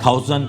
1000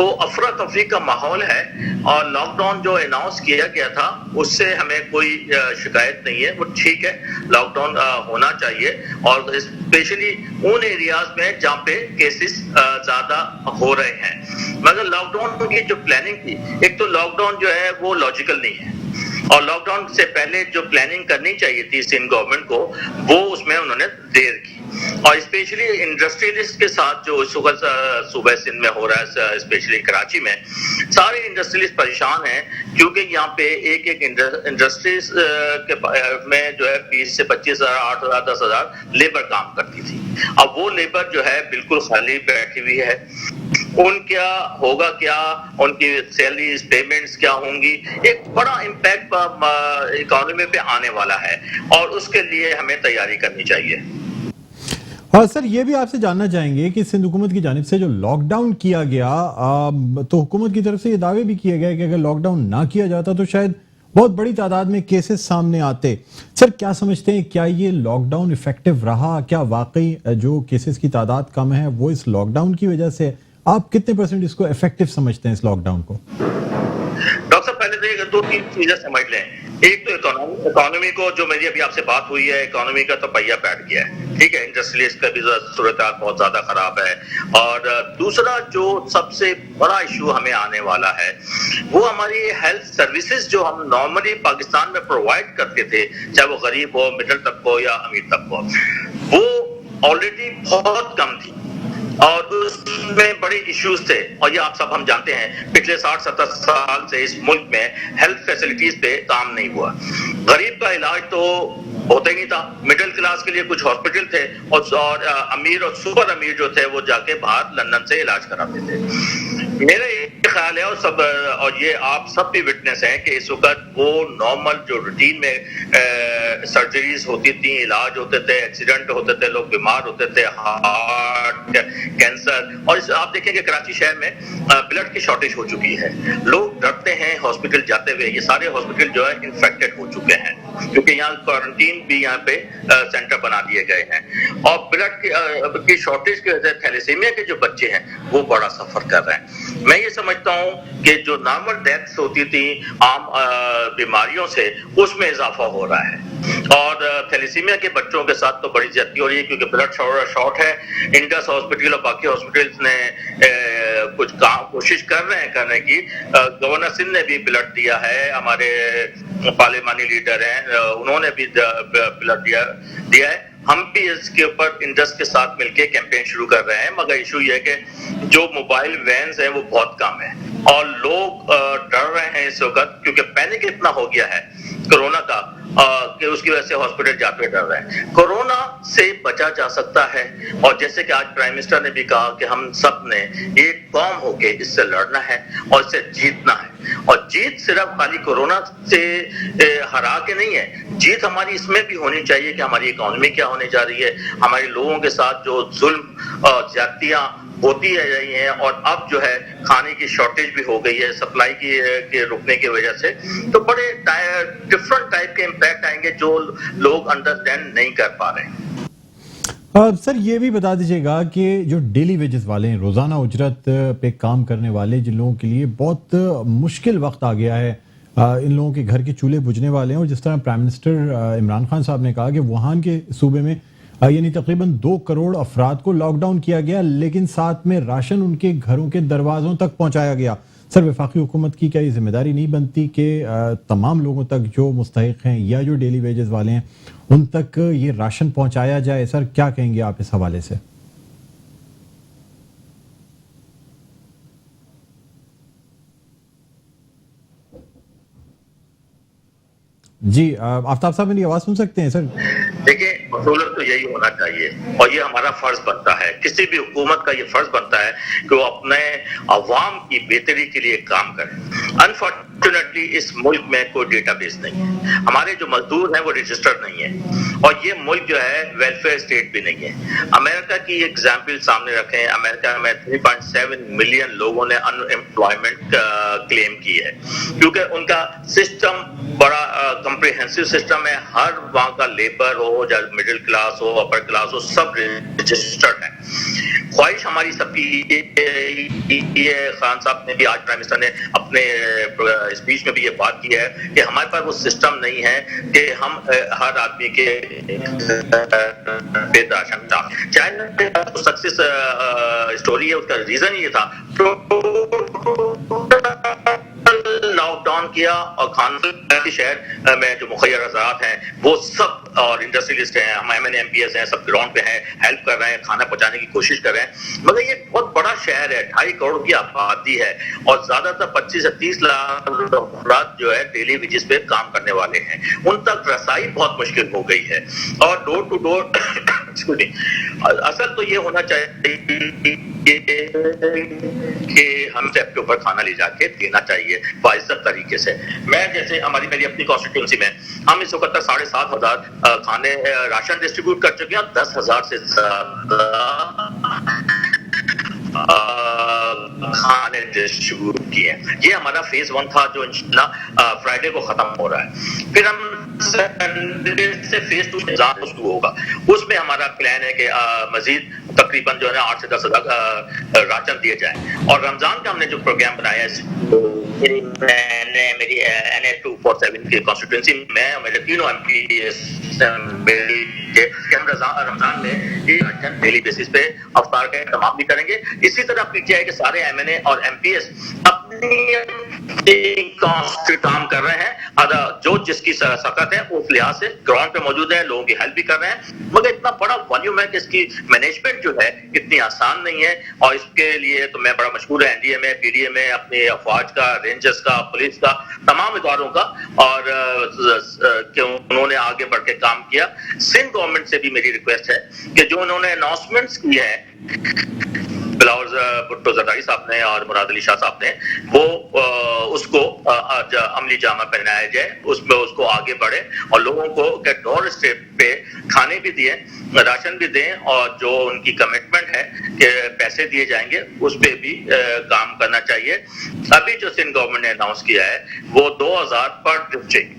تو افراتفری کا ماحول ہے، اور لاک ڈاؤن جو اناؤنس کیا گیا تھا اس سے ہمیں کوئی شکایت نہیں ہے، وہ ٹھیک ہے، لاک ڈاؤن ہونا چاہیے، اور اسپیشلی ان ایریاز میں جہاں پہ کیسز زیادہ ہو رہے ہیں۔ مگر لاک ڈاؤن کی جو پلاننگ تھی، ایک تو لاک ڈاؤن جو ہے وہ لاجیکل نہیں ہے، اور لاک ڈاؤن سے پہلے جو پلاننگ کرنی چاہیے تھی سندھ گورنمنٹ کو، وہ اس میں انہوں نے دیر کی، اور اسپیشلی انڈسٹریلسٹ کے ساتھ جو اس وقت صوبہ سندھ میں ہو رہا ہے، اسپیشلی کراچی میں سارے انڈسٹریلسٹ پریشان ہیں، کیونکہ یہاں پہ ایک انڈسٹریز میں جو ہے 20 سے 25,000 8,000 10,000 لیبر کام کرتی تھی، اب وہ لیبر جو ہے بالکل خالی بیٹھی ہوئی ہے، ان کیا ہوگا، کیا ان کی سیلریز پیمنٹس کیا ہوں گی، ایک بڑا امپیکٹ اکانومی پہ آنے والا ہے، اور اس کے لیے ہمیں تیاری کرنی چاہیے۔ اور سر یہ بھی آپ سے جاننا چاہیں گے کہ سندھ حکومت کی جانب سے جو لاک ڈاؤن کیا گیا، تو حکومت کی طرف سے یہ دعوے بھی کیے گئے کہ اگر لاک ڈاؤن نہ کیا جاتا تو شاید بہت بڑی تعداد میں کیسز سامنے آتے۔ سر کیا سمجھتے ہیں، کیا یہ لاک ڈاؤن افیکٹو رہا؟ کیا واقعی جو کیسز کی تعداد کم ہے وہ اس لاک ڈاؤن کی وجہ سے؟ آپ کتنے پرسنٹ اس کو افیکٹو سمجھتے ہیں اس لاک ڈاؤن کو؟ ڈاکٹر صاحب پہلے تو 2-3 چیزیں سمجھ لیں، ایک تو اکانومی کو، جو میری ابھی آپ سے بات ہوئی ہے، اکانومی کا تو پہیہ بیٹھ گیا ہے، ٹھیک ہے، انڈسٹریلسٹ کا بھی صورتحال بہت زیادہ خراب ہے، اور دوسرا جو سب سے بڑا ایشو ہمیں آنے والا ہے وہ ہماری ہیلتھ سروسز جو ہم نارملی پاکستان میں پرووائڈ کرتے تھے، چاہے وہ غریب ہو، مڈل طبقہ ہو یا امیر طبقہ ہو، وہ آلریڈی بہت کم تھی، اور اس میں بڑے ایشوز تھے، اور یہ آپ سب ہم جانتے ہیں پچھلے 60-70 سال سے اس ملک میں ہیلتھ فیسلٹیز پہ کام نہیں ہوا، غریب کا علاج تو ہوتا ہی نہیں تھا، مڈل کلاس کے لیے کچھ ہاسپٹل تھے، اور امیر اور سپر امیر جو تھے وہ جا کے باہر لندن سے علاج کراتے تھے۔ میرا یہ خیال ہے، اور یہ آپ سب بھی وٹنس ہیں کہ اس وقت وہ نارمل جو روٹین میں سرجریز ہوتی تھیں، علاج ہوتے تھے، ایکسیڈنٹ ہوتے تھے، لوگ بیمار ہوتے تھے، ہارٹ کینسر، اور آپ دیکھیں کہ کراچی شہر میں بلڈ کی شارٹیج ہو چکی ہے، لوگ ڈرتے ہیں ہاسپٹل جاتے ہوئے، یہ سارے ہاسپٹل جو ہے انفیکٹڈ ہو چکے ہیں، کیونکہ یہاں کوارنٹین بھی یہاں پہ سینٹر بنا دیے گئے ہیں، اور بلڈ کی شارٹیج کی وجہ سے تھیلیسیمیا کے جو بچے ہیں وہ بڑا سفر کر رہے ہیں۔ میں یہ سمجھتا ہوں کہ جو نارمل ڈیتھس ہوتی تھی عام بیماریوں سے، اس میں اضافہ ہو رہا ہے، اور تھیلیسیمیا کے بچوں کے ساتھ تو بڑی زیادتی ہو رہی ہے، کیونکہ بلڈ شارٹ ہے۔ انڈس ہاسپٹل اور باقی ہاسپٹلس نے کچھ کوشش کر رہے ہیں کرنے کی، گورنر سندھ نے بھی بلڈ دیا ہے، ہمارے پارلیمانی لیڈر ہیں انہوں نے بھی بلڈ دیا ہے، ہم بھی اس کے اوپر انڈس کے ساتھ مل کے کیمپین شروع کر رہے ہیں، مگر ایشو یہ ہے کہ جو موبائل وینز ہیں وہ بہت کم ہیں، اور لوگ ڈر رہے ہیں اس وقت، کیونکہ پینک اتنا ہو گیا ہے کرونا کا کہ اس کی وجہ سے ہاسپٹل جاتے ڈر رہے ہیں۔ کورونا سے بچا جا سکتا ہے، اور جیسے کہ آج پرائم منسٹر نے بھی کہا کہ ہم سب نے ایک قوم ہو کے اس سے لڑنا ہے اور اس سے جیتنا ہے، اور جیت صرف خالی کورونا سے ہرا کے نہیں ہے، جیت ہماری اس میں بھی ہونی چاہیے کہ ہماری اکانومی کیا ہونے جا رہی ہے، ہمارے لوگوں کے ساتھ جو ظلم اور زیادتیاں ہوتی رہی ہیں، اور اب جو ہے کھانے کی شارٹیج بھی ہو گئی ہے سپلائی کے رکنے کی وجہ سے، تو بڑے ڈفرنٹ ٹائپ کے امپیکٹ آئیں گے جو لوگ انڈرسٹینڈ نہیں کر پا رہے ہیں۔ سر یہ بھی بتا دیجیے گا کہ جو ڈیلی ویجز والے ہیں، روزانہ اجرت پہ کام کرنے والے، جن لوگوں کے لیے بہت مشکل وقت آ گیا ہے، ان لوگوں کے گھر کے چولہے بجھنے والے ہیں، اور جس طرح پرائم منسٹر عمران خان صاحب نے کہا کہ ووہان کے صوبے میں یعنی تقریباً 2 کروڑ افراد کو لاک ڈاؤن کیا گیا، لیکن ساتھ میں راشن ان کے گھروں کے دروازوں تک پہنچایا گیا۔ سر وفاقی حکومت کی کیا یہ ذمہ داری نہیں بنتی کہ تمام لوگوں تک جو مستحق ہیں یا جو ڈیلی ویجز والے ہیں ان تک یہ راشن پہنچایا جائے؟ سر کیا کہیں گے آپ اس حوالے سے؟ جی آفتاب صاحب میری آواز سن سکتے ہیں سر؟ دیکھیں اصولت تو یہی ہونا چاہیے، اور یہ ہمارا فرض بنتا ہے، کسی بھی حکومت کا یہ فرض بنتا ہے کہ وہ اپنے عوام کی بہتری کے لیے کام کرے۔ انفارچونیٹلی اس ملک میں کوئی ڈیٹا بیس نہیں ہے، ہمارے جو مزدور ہیں وہ رجسٹرڈ نہیں ہیں، اور یہ ملک جو ہے ویلفیئر اسٹیٹ بھی نہیں ہے۔ امریکہ کی ایگزامپل سامنے رکھیں، امریکہ میں 3.7 ملین لوگوں نے ان امپلائمنٹ کلیم کی ہے، کیونکہ ان کا سسٹم بڑا کمپریہنسو سسٹم ہے، ہر وہاں کا لیبر ہو، ہو یا مڈل کلاس ہو اپر کلاس ہو سب رجسٹرڈ ہیں. خواہش ہماری سب کی یہ خان صاحب نے بھی آج پرائم منسٹر نے اپنے اسپیچ میں بھی یہ بات کی ہے کہ ہمارے پاس وہ سسٹم نہیں ہے کہ ہم ہر آدمی کے راشن تھا. چائنا سکسیس اسٹوری ہے, اس کا ریزن یہ تھا لاک ڈاؤن کیا اور خانگی شہر میں جو مخیر حضرات ہیں وہ سب اور انڈسٹریلسٹ ہیں, ہم M N M P S ہیں, سب گراؤنڈ پہ ہیں, ہیلپ کر رہے ہیں, کھانا پہنچانے کی کوشش کر رہے ہیں. مگر یہ بہت بڑا شہر ہے, 2.5 کروڑ کی آبادی ہے اور زیادہ تر 25 سے 30 لاکھ افراد جو ہے ڈیلی ویجز پہ کام کرنے والے ہیں, ان تک رسائی بہت مشکل ہو گئی ہے. اور ڈور ٹو ڈور اصل تو یہ ہونا چاہیے کہ ہم سے کے اوپر کھانا لے جا کے دینا چاہیے باعزت طریقے سے. میں جیسے میری اپنی کانسٹیٹیوئنسی میں ہم اس وقت تک 7,500 کھانے راشن ڈسٹریبیوٹ کر چکے ہیں, 10,000 سے زیادہ کھانے ڈسٹریبیوٹ کیے ہیں. یہ ہمارا فیز 1 تھا جو انشاءاللہ فرائیڈے کو ختم ہو رہا ہے. پھر ہم سنڈے سے فیز 2 انتظام شروع ہوگا, اس میں ہمارا پلان ہے کہ مزید تقریباً جو ہے 8 سے 10,000 راشن دیے جائیں. اور رمضان کا ہم نے جو پروگرام بنایا ہے میری NA247 کی کانسٹیٹوئنسی میں میرے تینوں ایم پی کہ ہم رمضان میں ڈیلی بیسس پہ افطار کا اہتمام بھی کریں گے. اسی طرح پی ٹی آئی کے سارے ایم این اے اور ایم پی ایس اپنی کام کر رہے ہیں, جو جس کی سخت ہے اس لحاظ سے گراؤنڈ پہ موجود ہیں, لوگوں کی ہیلپ بھی کر رہے ہیں. مگر اتنا بڑا والیوم ہے کہ اس کی مینجمنٹ جو ہے اتنی آسان نہیں ہے, اور اس کے لیے تو میں بڑا مشہور ہے این ڈی اے میں, پی ڈی اے میں, اپنے افواج کا, رینجرز کا, پولیس کا, تمام اداروں کا, اور کہ انہوں نے آگے بڑھ کے کام کیا. سندھ گورنمنٹ سے بھی میری ریکویسٹ ہے کہ جو انہوں نے اناؤنسمنٹس کی ہیں بلاول بھٹو زرداری صاحب نے اور مراد علی شاہ صاحب نے, وہ اس کو عملی جامہ پہنایا جائے, اس میں اس کو آگے بڑھے اور لوگوں کو ڈور اسٹیپ پہ کھانے بھی دیے, راشن بھی دیں, اور جو ان کی کمٹمنٹ ہے کہ پیسے دیے جائیں گے اس پہ بھی کام کرنا چاہیے. ابھی جو سندھ گورنمنٹ نے اناؤنس کیا ہے وہ 2,000 پر ڈسٹرکٹ.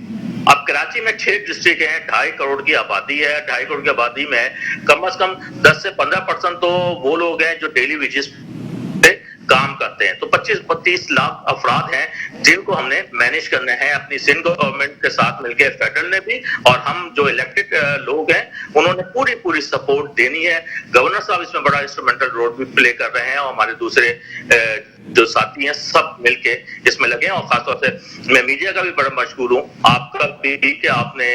اب کراچی میں 6 ڈسٹرکٹ ہیں, 2.5 کروڑ کی آبادی ہے. 2.5 کروڑ کی آبادی میں کم از کم 10 سے 15% تو وہ لوگ ہیں جو ڈیلی ویجز پہ کام کرتے ہیں. تو 25-30 لاکھ افراد ہیں جن کو ہم نے مینیج کرنا ہے اپنی سندھ گورنمنٹ کے ساتھ مل کے, فیڈرل نے بھی, اور ہم جو الیکٹڈ لوگ ہیں انہوں نے پوری سپورٹ دینی ہے. گورنر صاحب اس میں بڑا انسٹرومنٹل رول بھی پلے کر رہے ہیں, اور ہمارے دوسرے جو ساتھی ہیں سب مل کے اس میں لگے ہیں. اور خاص طور سے میں میڈیا کا بھی بڑا مشکور ہوں, آپ کا بھی, کہ آپ نے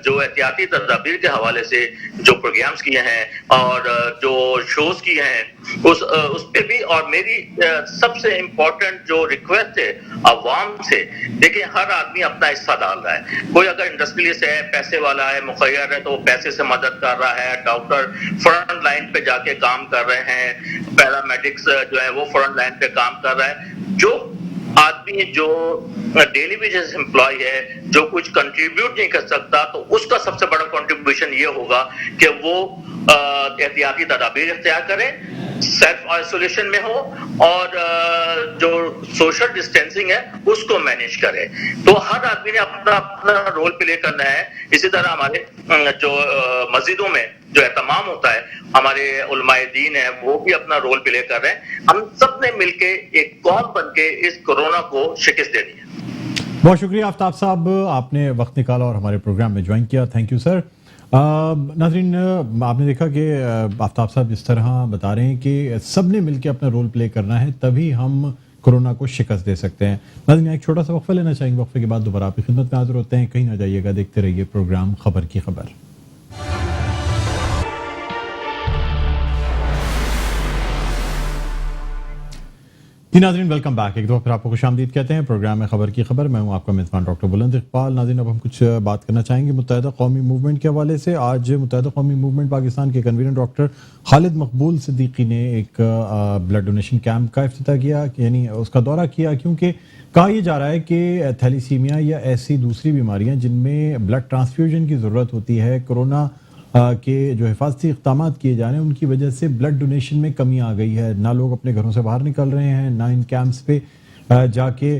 جو احتیاطی تدابیر کے حوالے سے جو پروگرامز کیے ہیں اور جو شوز کیے ہیں اس پہ بھی. اور میری سب سے امپورٹنٹ جو ریکویسٹ ہے عوام سے, دیکھیں ہر آدمی اپنا حصہ ڈال رہا ہے. کوئی اگر انڈسٹریلسٹ ہے, پیسے والا ہے, مخیر ہے, تو وہ پیسے سے مدد کر رہا ہے. ڈاکٹر فرنٹ لائن پہ جا کے کام کر رہے ہیں, پیرامیڈکس جو ہے وہ فرنٹ لائن پہ کام کر رہا ہے. جو آدمی جو ڈیلی ویجز امپلائی ہے, جو کچھ کنٹریبیوٹ نہیں کر سکتا, تو اس کا سب سے بڑا کنٹریبیوشن یہ ہوگا کہ وہ احتیاطی تدابیر اختیار کرے, سیلف آئسولیشن میں ہو, اور جو سوشل ڈسٹینسنگ ہے اس کو مینیج کرے. تو ہر آدمی نے اپنا رول پلے کرنا ہے. اسی طرح ہمارے جو مسجدوں میں جو اہتمام ہوتا ہے, ہمارے علماء دین ہیں وہ بھی اپنا رول پلے کر رہے ہیں. ہم سب نے مل کے ایک قوم بن کے اس کورونا کو شکست دینی ہے. بہت شکریہ آفتاب صاحب, آپ نے وقت نکالا اور ہمارے پروگرام میں جوائن کیا. Thank you sir. ناظرین, آپ نے دیکھا کہ آفتاب صاحب اس طرح بتا رہے ہیں کہ سب نے مل کے اپنا رول پلے کرنا ہے, تبھی ہم کورونا کو شکست دے سکتے ہیں. ناظرین, ایک چھوٹا سا وقفہ لینا چاہیں گے, وقفے کے بعد دوبارہ آپ کی خدمت میں حاضر ہوتے ہیں. کہیں نہ جائیے گا, دیکھتے رہیے پروگرام خبر کی خبر. جی ناظرین, ویلکم بیک. ایک دفعہ پھر آپ کو خوش آمدید کہتے ہیں پروگرام میں خبر کی خبر. میں ہوں آپ کا میزبان ڈاکٹر بلند اقبال. ناظرین, اب ہم کچھ بات کرنا چاہیں گے متحدہ قومی موومنٹ کے حوالے سے. آج متحدہ قومی موومنٹ پاکستان کے کنوینر ڈاکٹر خالد مقبول صدیقی نے ایک بلڈ ڈونیشن کیمپ کا افتتاح کیا, یعنی اس کا دورہ کیا, کیونکہ کہا یہ جا رہا ہے کہ تھیلیسیمیا یا ایسی دوسری بیماریاں جن میں بلڈ ٹرانسفیوژن کی ضرورت ہوتی ہے, کورونا کے جو حفاظتی اقدامات کیے جا رہے ہیں ان کی وجہ سے بلڈ ڈونیشن میں کمی آ گئی ہے. نہ لوگ اپنے گھروں سے باہر نکل رہے ہیں, نہ ان کیمپس پہ جا کے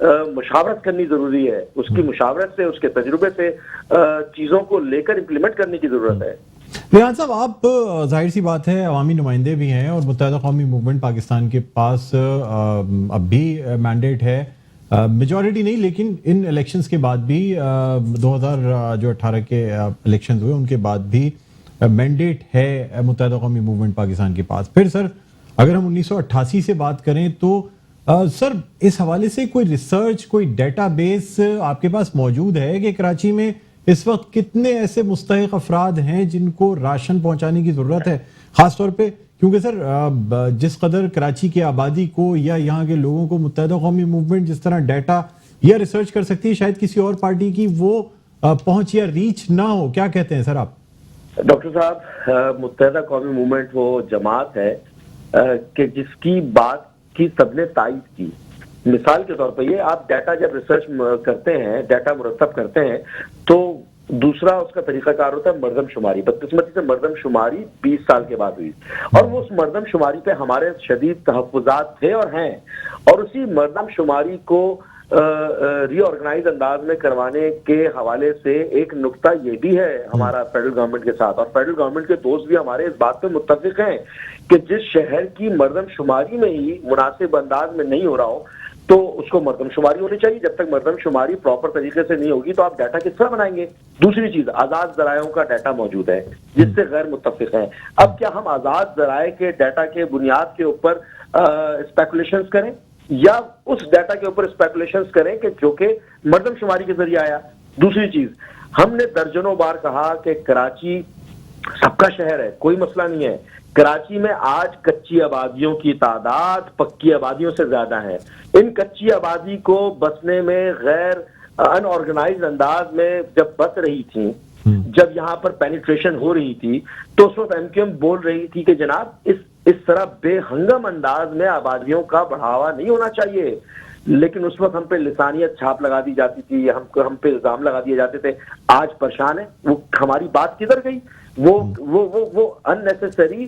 مشاورت کرنی ضروری ہے، اس کی مشاورت سے، اس کے تجربے سے چیزوں کو لے کر امپلیمنٹ کرنے کی ضرورت ہے۔ ریحان صاحب، آپ ظاہر سی بات ہے عوامی نمائندے بھی ہیں اور متحدہ قومی موومنٹ پاکستان کے پاس اب بھی مینڈیٹ ہے، میجورٹی نہیں لیکن ان الیکشنز کے بعد بھی 2018 کے الیکشنز ہوئے ان کے بعد بھی مینڈیٹ ہے متحدہ قومی موومنٹ پاکستان کے پاس۔ پھر سر اگر ہم 1988 سے بات کریں تو سر اس حوالے سے کوئی ریسرچ، کوئی ڈیٹا بیس آپ کے پاس موجود ہے کہ کراچی میں اس وقت کتنے ایسے مستحق افراد ہیں جن کو راشن پہنچانے کی ضرورت ہے؟ خاص طور پہ کیونکہ سر جس قدر کراچی کی آبادی کو یا یہاں کے لوگوں کو متحدہ قومی موومنٹ جس طرح ڈیٹا یا ریسرچ کر سکتی ہے، شاید کسی اور پارٹی کی وہ پہنچ یا ریچ نہ ہو۔ کیا کہتے ہیں سر آپ؟ ڈاکٹر صاحب، متحدہ قومی موومنٹ وہ جماعت ہے کہ جس کی بات کی سب نے تائید کی۔ مثال کے طور پہ یہ آپ ڈیٹا جب ریسرچ کرتے ہیں، ڈیٹا مرتب کرتے ہیں، تو دوسرا اس کا طریقہ کار ہوتا ہے مردم شماری۔ بدقسمتی سے مردم شماری 20 سال کے بعد ہوئی اور وہ اس مردم شماری پہ ہمارے شدید تحفظات تھے اور ہیں، اور اسی مردم شماری کو ری آرگنائز انداز میں کروانے کے حوالے سے ایک نقطہ یہ بھی ہے ہمارا فیڈرل گورنمنٹ کے ساتھ، اور فیڈرل گورنمنٹ کے دوست بھی ہمارے اس بات پہ متفق ہیں کہ جس شہر کی مردم شماری میں ہی مناسب انداز میں نہیں ہو رہا ہو تو اس کو مردم شماری ہونی چاہیے۔ جب تک مردم شماری پراپر طریقے سے نہیں ہوگی تو آپ ڈیٹا کس طرح بنائیں گے؟ دوسری چیز، آزاد ذرائعوں کا ڈیٹا موجود ہے جس سے غیر متفق ہیں۔ اب کیا ہم آزاد ذرائع کے ڈیٹا کے بنیاد کے اوپر اسپیکولیشنز کریں یا اس ڈیٹا کے اوپر اسپیکولیشنز کریں کہ جو کہ مردم شماری کے ذریعے آیا؟ دوسری چیز، ہم نے درجنوں بار کہا کہ کراچی سب کا شہر ہے، کوئی مسئلہ نہیں ہے۔ کراچی میں آج کچی آبادیوں کی تعداد پکی آبادیوں سے زیادہ ہے۔ ان کچی آبادی کو بسنے میں غیر ان آرگنائزڈ انداز میں جب بس رہی تھی، جب یہاں پر پینیٹریشن ہو رہی تھی، تو اس وقت MQM بول رہی تھی کہ جناب اس طرح بے ہنگم انداز میں آبادیوں کا بڑھاوا نہیں ہونا چاہیے، لیکن اس وقت ہم پہ لسانیت چھاپ لگا دی جاتی تھی، ہم پہ الزام لگا دیے جاتے تھے۔ آج پریشان ہے، وہ ہماری بات کدھر گئی؟ وہ اننیسیسری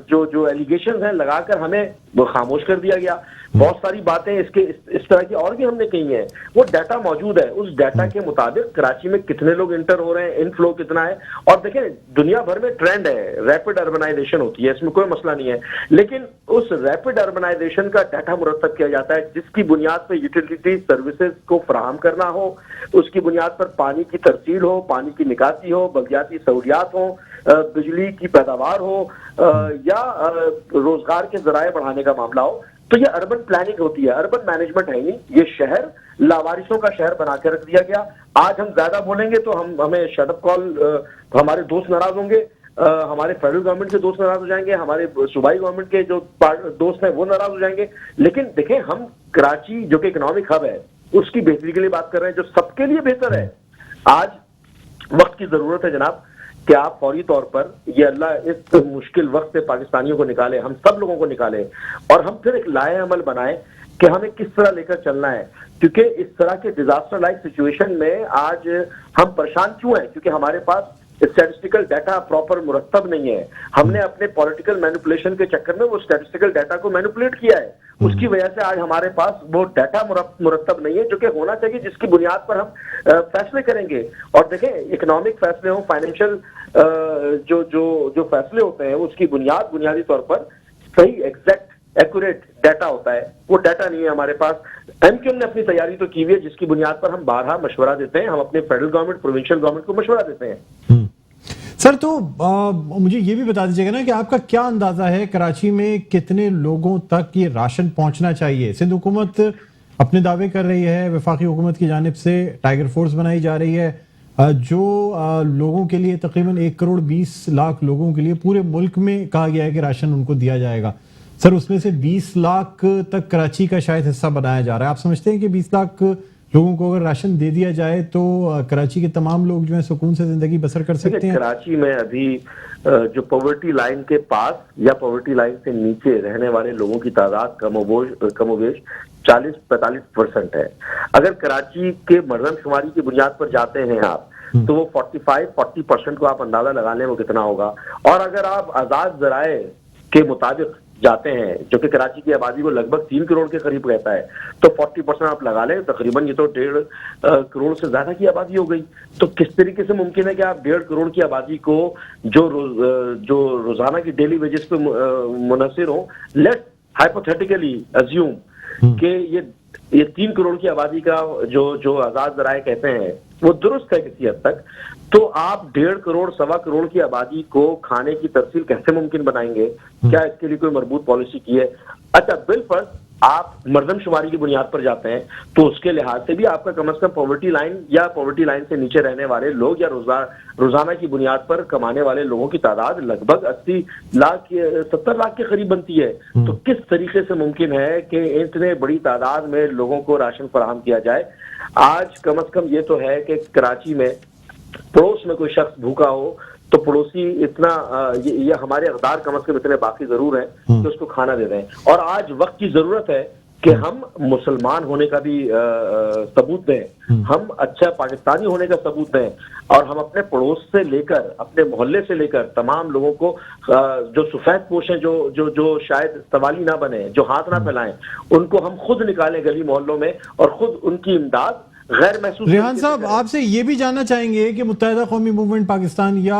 جو ایلیگیشنز ہیں لگا کر ہمیں وہ خاموش کر دیا گیا۔ بہت ساری باتیں اس طرح کی اور بھی ہم نے کہی ہیں۔ وہ ڈیٹا موجود ہے، اس ڈیٹا کے مطابق کراچی میں کتنے لوگ انٹر ہو رہے ہیں، انفلو کتنا ہے۔ اور دیکھیں دنیا بھر میں ٹرینڈ ہے، ریپڈ اربنائزیشن ہوتی ہے، اس میں کوئی مسئلہ نہیں ہے، لیکن اس ریپڈ اربنائزیشن کا ڈیٹا مرتب کیا جاتا ہے جس کی بنیاد پہ یوٹیلیٹی سروسز کو فراہم کرنا ہو، اس کی بنیاد پر پانی کی ترسیل ہو، پانی کی نکاسی ہو، بلدیاتی سہولیات ہوں، بجلی کی پیداوار ہو یا روزگار کے ذرائع بڑھانے کا معاملہ ہو۔ تو یہ اربن پلاننگ ہوتی ہے، اربن مینجمنٹ ہے نہیں۔ یہ شہر لاوارثوں کا شہر بنا کے رکھ دیا گیا۔ آج ہم زیادہ بولیں گے تو ہمیں شٹ اپ کال، ہمارے دوست ناراض ہوں گے، ہمارے فیڈرل گورنمنٹ کے دوست ناراض ہو جائیں گے، ہمارے صوبائی گورنمنٹ کے جو دوست ہیں وہ ناراض ہو جائیں گے۔ لیکن دیکھیں ہم کراچی جو کہ اکنامک ہب ہے اس کی بہتری کے لیے بات کر رہے ہیں، جو سب کے لیے بہتر ہے۔ آج وقت کی ضرورت ہے جناب کہ آپ فوری طور پر یہ اللہ اس مشکل وقت سے پاکستانیوں کو نکالے، ہم سب لوگوں کو نکالے، اور ہم پھر ایک لائحہ عمل بنائیں کہ ہمیں کس طرح لے کر چلنا ہے۔ کیونکہ اس طرح کے ڈیزاسٹر لائک سچویشن میں آج ہم پریشان کیوں ہیں؟ کیونکہ ہمارے پاس اسٹیٹسٹیکل ڈیٹا پراپر مرتب نہیں ہے۔ ہم نے اپنے پولیٹیکل مینیپولیشن کے چکر میں وہ اسٹیٹسٹیکل ڈیٹا کو مینیپولیٹ کیا ہے، اس کی وجہ سے آج ہمارے پاس وہ ڈیٹا مرتب نہیں ہے جو کہ ہونا چاہیے، جس کی بنیاد پر ہم فیصلے کریں گے۔ اور دیکھیں اکنامک فیصلے ہوں، فائنینشیل جو فیصلے ہوتے ہیں اس کی بنیادی طور پر صحیح ایگزیکٹ ایکوریٹ ڈیٹا ہوتا ہے، وہ ڈیٹا نہیں ہے ہمارے پاس۔ MQM نے اپنی تیاری تو کی ہوئی ہے جس کی بنیاد پر ہم بارہا مشورہ دیتے ہیں، ہم اپنے فیڈرل گورنمنٹ پروونشل گورنمنٹ کو مشورہ دیتے ہیں۔ سر تو مجھے یہ بھی بتا دیجیے گا نا کہ آپ کا کیا اندازہ ہے کراچی میں کتنے لوگوں تک یہ راشن پہنچنا چاہیے؟ سندھ حکومت اپنے دعوے کر رہی ہے، وفاقی حکومت کی جانب سے ٹائیگر فورس بنائی جا رہی ہے جو لوگوں کے لیے تقریباً 1,20,00,000 لوگوں کے لیے پورے ملک میں کہا گیا ہے کہ راشن ان کو دیا جائے گا۔ سر اس میں سے 20 لاکھ تک کراچی کا شاید حصہ بنایا جا رہا ہے۔ آپ سمجھتے ہیں کہ 20 لاکھ لوگوں کو اگر راشن دے دیا جائے تو کراچی کے تمام لوگ جو ہیں سکون سے زندگی بسر کر سکتے ہیں؟ کراچی میں ابھی جو پاورٹی لائن کے پاس یا پاورٹی لائن سے نیچے رہنے والے لوگوں کی تعداد کم و بیش 40-45% ہے۔ اگر کراچی کے مردم شماری کی بنیاد پر جاتے ہیں آپ تو وہ 45-40% کو آپ اندازہ لگا لیں وہ کتنا ہوگا۔ اور اگر آپ آزاد ذرائع کے مطابق جاتے ہیں جو کہ کراچی کی آبادی کو لگ بھگ 3 کروڑ کے قریب رہتا ہے، تو 40% آپ لگا لیں، تقریباً یہ تو 1.5 کروڑ سے زیادہ کی آبادی ہو گئی. تو کس طریقے سے ممکن ہے کہ آپ 1.5 کروڑ کی آبادی کو جو روزانہ کی ڈیلی ویجز پہ منحصر ہوں، لیٹ ہائپوتھیٹیکلی ازیوم کہ یہ 3 کروڑ کی آبادی کا جو آزاد ذرائع کہتے ہیں وہ درست ہے کسی حد تک، تو آپ 1.5 کروڑ 1.25 کروڑ کی آبادی کو کھانے کی ترسیل کیسے ممکن بنائیں گے؟ کیا اس کے لیے کوئی مربوط پالیسی کی ہے؟ اچھا بالفرض آپ مردم شماری کی بنیاد پر جاتے ہیں تو اس کے لحاظ سے بھی آپ کا کم از کم پاورٹی لائن یا پاورٹی لائن سے نیچے رہنے والے لوگ یا روزانہ کی بنیاد پر کمانے والے لوگوں کی تعداد لگ بھگ 80 لاکھ 70 لاکھ کے قریب بنتی ہے. تو کس طریقے سے ممکن ہے کہ اتنے بڑی تعداد میں لوگوں کو راشن فراہم کیا جائے؟ آج کم از کم یہ تو ہے کہ کراچی میں پڑوس میں کوئی شخص بھوکا ہو تو پڑوسی اتنا یہ ہمارے اقدار کم از کم اتنے باقی ضرور ہیں کہ اس کو کھانا دے دیں. اور آج وقت کی ضرورت ہے کہ ہم مسلمان ہونے کا بھی ثبوت دیں، ہم اچھا پاکستانی ہونے کا ثبوت دیں، اور ہم اپنے پڑوس سے لے کر اپنے محلے سے لے کر تمام لوگوں کو جو سفید پوش ہیں، جو شاید سوالی نہ بنے، جو ہاتھ نہ پھیلائیں، ان کو ہم خود نکالیں گلی محلوں میں اور خود ان کی امداد غیر محسوس. ریحان صاحب، آپ سے یہ بھی جاننا چاہیں گے کہ متحدہ قومی موومنٹ پاکستان یا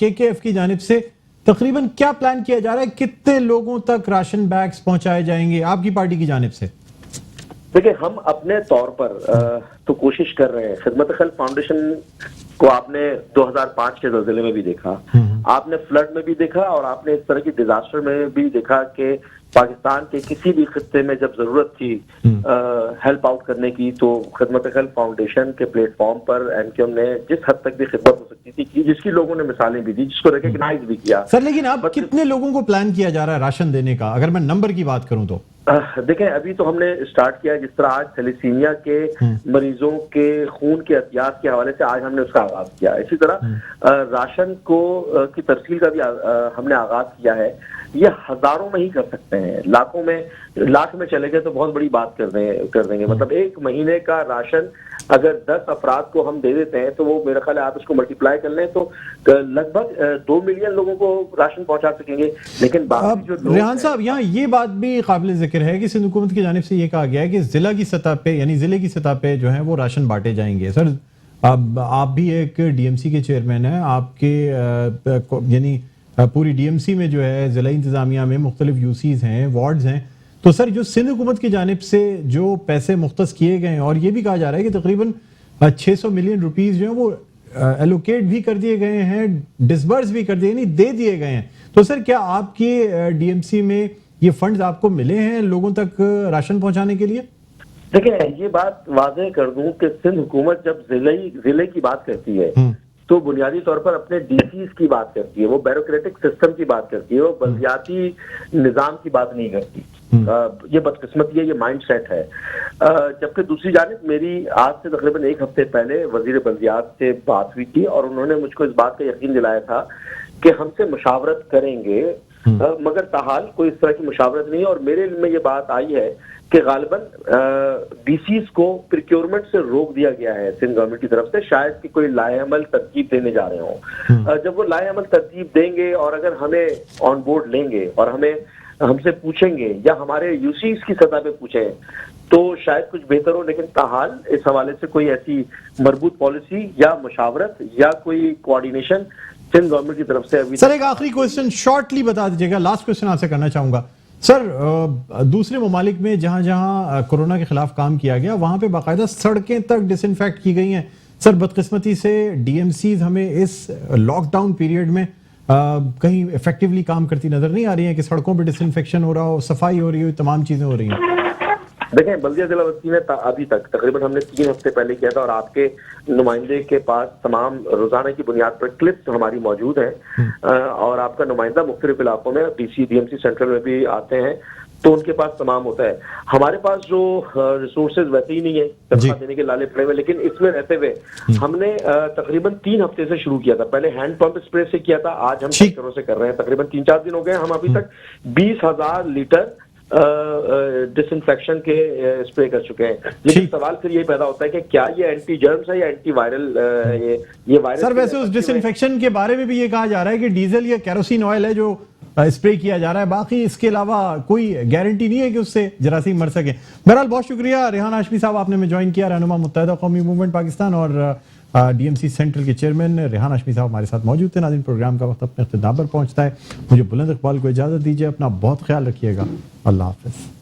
KKF کی جانب سے تقریباً کیا پلان کیا جا رہا ہے؟ کتنے لوگوں تک راشن بیگز پہنچائے جائیں گے آپ کی پارٹی کی جانب سے؟ دیکھیں، ہم اپنے طور پر تو کوشش کر رہے ہیں. خدمت خلق فاؤنڈیشن کو آپ نے 2005 کے زلزلے میں بھی دیکھا، آپ نے فلڈ میں بھی دیکھا، اور آپ نے اس طرح کی ڈیزاسٹر میں بھی دیکھا کہ پاکستان کے کسی بھی خطے میں جب ضرورت تھی ہیلپ آؤٹ کرنے کی تو خدمت خلق فاؤنڈیشن کے پلیٹ فارم پر MQM نے جس حد تک بھی خدمت ہو سکتی تھی کی، جس کی لوگوں نے مثالیں بھی دی، جس کو ریکگنائز بھی کیا. سر لیکن اب کتنے لوگوں کو پلان کیا جا رہا ہے راشن دینے کا، اگر میں نمبر کی بات کروں تو؟ دیکھیں، ابھی تو ہم نے اسٹارٹ کیا، جس طرح آج تھیلیسیمیا کے مریضوں کے خون کے عطیات کے حوالے سے آج ہم نے اس کا آغاز کیا. اسی طرح راشن کی ترسیل کا بھی ہم نے آغاز کیا ہے. یہ ہزاروں میں ہی کر سکتے ہیں، لاکھ میں چلے گئے تو بہت بڑی بات کر دیں گے. مطلب ایک مہینے کا راشن اگر 10 افراد کو ہم دے دیتے ہیں تو وہ میرا خیال ہے آپ اس کو ملٹیپلائی کر لیں تو لگ بھگ 2 ملین لوگوں کو راشن پہنچا سکیں گے. لیکن باقی جو لوگ ریحان صاحب، یہاں یہ بات بھی قابل ذکر ہے کہ سندھ حکومت کی جانب سے یہ کہا گیا ہے کہ ضلع کی سطح پہ، یعنی ضلع کی سطح پہ جو ہیں وہ راشن بانٹے جائیں گے. سر اب آپ بھی ایک DMC کے چیئرمین ہیں، آپ کے یعنی پوری DMC میں جو ہے ضلعی انتظامیہ میں مختلف UCs ہیں، وارڈز ہیں، تو سر جو سندھ حکومت کی جانب سے جو پیسے مختص کیے گئے ہیں، اور یہ بھی کہا جا رہا ہے کہ تقریباً 600 ملین روپیز جو ہیں وہ ایلوکیٹ بھی کر دیے گئے ہیں، ڈسبرس بھی کر دیے، یعنی دے دیے گئے ہیں، تو سر کیا آپ کی DMC میں یہ فنڈز آپ کو ملے ہیں لوگوں تک راشن پہنچانے کے لیے؟ دیکھیں، یہ بات واضح کر دوں کہ سندھ حکومت جب ضلع کی بات کرتی ہے تو بنیادی طور پر اپنے DCs کی بات کرتی ہے، وہ بیوروکریٹک سسٹم کی بات کرتی ہے، وہ بلدیاتی نظام کی بات نہیں کرتی. یہ بدقسمتی ہے، یہ مائنڈ سیٹ ہے. جبکہ دوسری جانب میری آج سے تقریباً 1 ہفتے پہلے وزیر بلدیات سے بات ہوئی تھی اور انہوں نے مجھ کو اس بات کا یقین دلایا تھا کہ ہم سے مشاورت کریں گے، مگر تاحال کوئی اس طرح کی مشاورت نہیں. اور میرے علم میں یہ بات آئی ہے کہ غالباً DCs کو پریکیورمنٹ سے روک دیا گیا ہے سندھ گورنمنٹ کی طرف سے، شاید کہ کوئی لائحہ عمل ترتیب دینے جا رہے ہوں. جب وہ لائحہ عمل ترتیب دیں گے اور اگر ہمیں آن بورڈ لیں گے اور ہم سے پوچھیں گے یا ہمارے UCs کی سطح پہ پوچھیں تو شاید کچھ بہتر ہو. لیکن تاحال اس حوالے سے کوئی ایسی مربوط پالیسی یا مشاورت یا کوئی کوآرڈینیشن سندھ گورنمنٹ کی طرف سے ابھی. سر ایک آخری کوئسچن شارٹلی بتا دیجیے گا، لاسٹ کوئسچن آپ سے کرنا چاہوں گا. سر دوسرے ممالک میں جہاں جہاں کورونا کے خلاف کام کیا گیا وہاں پہ باقاعدہ سڑکیں تک ڈس انفیکٹ کی گئی ہیں. سر بدقسمتی سے DMCs ہمیں اس لاک ڈاؤن پیریڈ میں کہیں افیکٹولی کام کرتی نظر نہیں آ رہی ہیں کہ سڑکوں پہ ڈس انفیکشن ہو رہا ہو، صفائی ہو رہی ہو، تمام چیزیں ہو رہی ہیں. دیکھیں، بلدیہ ضلع وسطی نے ابھی تک تقریباً ہم نے 3 ہفتے پہلے کیا تھا اور آپ کے نمائندے کے پاس تمام روزانہ کی بنیاد پر کلپس ہماری موجود ہیں اور آپ کا نمائندہ مختلف علاقوں میں DC DMC سینٹرل میں بھی آتے ہیں تو ان کے پاس تمام ہوتا ہے. ہمارے پاس جو ریسورسز ویسے ہی نہیں ہے تنخواہ دینے کے لالے پڑے ہوئے، لیکن اس میں رہتے ہوئے ہم نے تقریباً 3 ہفتے سے شروع کیا تھا. پہلے ہینڈ پمپ اسپرے سے کیا تھا، آج ہم ٹینکروں سے کر رہے ہیں. تقریباً 3-4 دن ہو گئے، ہم ابھی تک 20,000 لیٹر ڈس انفیکشن کے اسپرے کر چکے ہیں. لیکن سوال پھر یہ پیدا ہوتا ہے کہ کیا یہ اینٹی جرمز ہے یا اینٹی وائرل؟ یہ وائرس. سر ویسے اس ڈس انفیکشن کے بارے میں بھی یہ کہا جا رہا ہے کہ ڈیزل یا کیروسین آئل ہے جو اسپرے کیا جا رہا ہے. باقی اس کے علاوہ کوئی گارنٹی نہیں ہے کہ اس سے جراثیم مر سکے. بہرحال بہت شکریہ ریحان ہاشمی صاحب, آپ نے ہمیں جوائن کیا, رہنما متحدہ قومی موومنٹ پاکستان اور ڈی ایم سی سینٹرل کے چیئرمین ریحان ہاشمی صاحب ہمارے ساتھ موجود تھے. ناظرین پروگرام کا وقت اپنے اختتام پر پہنچتا ہے. مجھے بلند اقبال کو اجازت دیجیے, اپنا بہت خیال رکھیے گا. اللہ حافظ.